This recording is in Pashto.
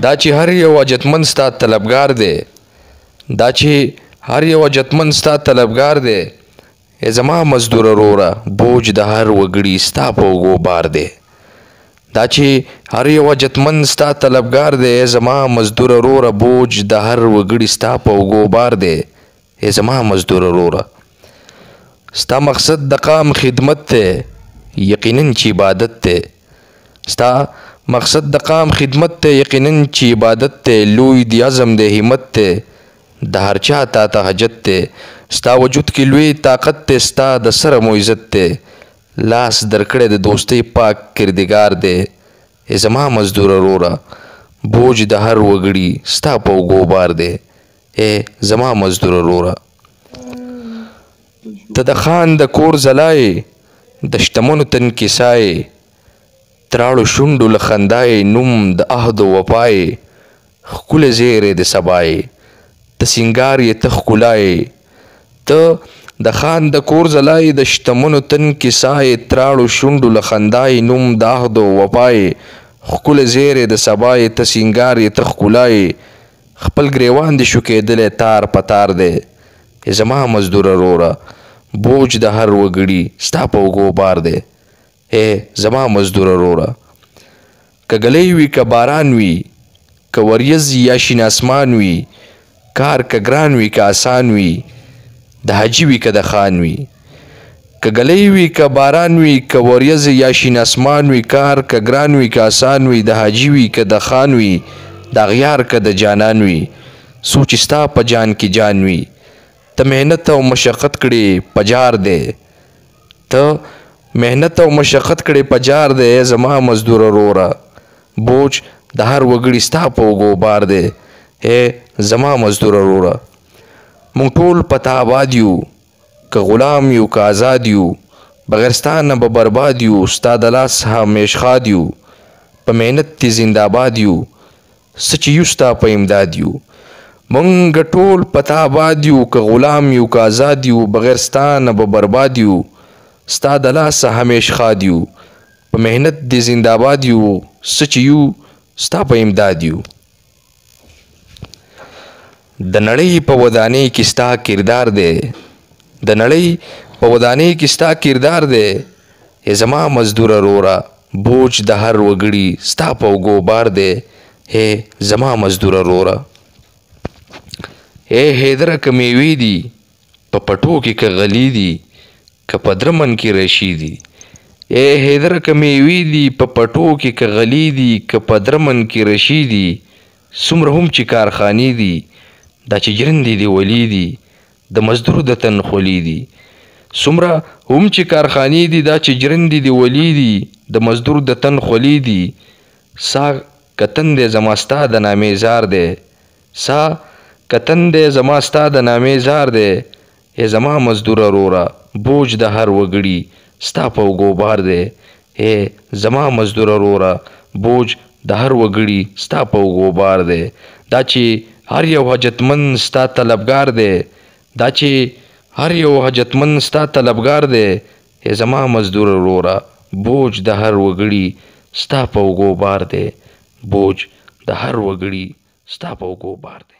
دا چې هر یو حاجتمند ستا طلبګار دی ای زما مزدور وروره بوج د هر وګړي ستا په اوږو بار دی دا چې هر یو حاجتمند ستا طلبګار دی ای زما مزدور وروره بوج د هر وګړي ستا په اوږو بار دی ای زما مزدور وروره ستا مقصد د قام خدمت دی یقینا چې عبادت دی ستا مقصد د قام خدمت دی یقینا چې عبادت دی لوی دی عزم دی همت دی د هر چا تا ته حاجت دی ستا وجود کې لوی طاقت دی ستا د سره مو عزت دی لاس درکړی د دوستۍ پاک کردګار دی ای زما مزدور وروره بوج د هر وګړي ستا په اوږو بار دی ای زما مزدور وروره ته د خان د کور ځلا یې د شتمنو تن کیسه یې تراړو شونډو له خندا یې نوم د عهد و وفا یې ښکلی زیری د سبا یې ته سینګار یې ته ښکلا یې ته د خان د کور ځلا یې د شتمنو تن کیسه یې تراړو شونډو له خندا یې نوم د عهد و وفا یې ښکلی زیری د سبا یې ته سینګار یې ته ښکلا یې خپل ګریوان دې شو کېدلی تار په تار دی ای زما مزدور وروره بوج د هر وګړي ستا په اوږو بار دی ای زما مزدور وروره که ګلی وي که باران وي که وریځ یا شین اسمان وي کار که ګران وي که آسان وي د حاجي وي که د خان وي که ګلی وي که باران وي که وریځ یا شین اسمان وي کار که ګران وي که آسان وي د حاجي وي که د خان وي د اغیار که د جانان وي سوچ ستا په جان کې جان وي ته محنت او مشقت کړې پجار دی ته محنت او مشقت کړې پجار دی ای زما مزدور وروره بوج د هر وګړي ستا په اوږو بار دی ای زما مزدور وروره موږ ټول په تا آباد یو که غلام یو که آزاد یو بغیر ستا نه به برباد یو ستا د لاس همیش ښاد یو په محنت دې زنده آباد یو څه چې یو ستا په امداد یو مونږ ټول په تا آباد یو که غلام یو که آزاد یو بغیر ستا نه به برباد یو ستا د لاسه همیش ښاد یو په محنت دې زنده آباد یو څه چې یو ستا په امداد یو د نړۍ په ودانۍ کې ستا کردار دی کردار دی ای زما مزدور وروره بوج د هر وګړي ستا په اوږو بار دی ای زما مزدور وروره ای حیدره که میوې دي په پټو کې که غلي دي که په درمن کې رشي دي ای حیدره که میوې دي په پټو کې که غلي دي که په درمن کې رشي دي څومره هم چې کارخانې دي دا چې جرندې دي ولي دي د مزدور د تن خولي دي څومره هم چې کارخانې دي دا چې جرندې دي ولي دي د مزدور د تن خولي دي سا کتن دی زما ستا د نامې زار دی سا کتن دی زما ستا د نامې زار دی ای زما مزدور وروره بوج د هر وګړي ستا په اوږو بار دی ای زما مزدور وروره بوج د هر وګړي ستا په اوږو بار دی دا چې هر یو حاجتمند ستا طلبګار دی ای زما مزدور وروره بوج د هر وګړي ستا په اوږو بار دی بوج د هر وګړي ستا په اوږو بار دی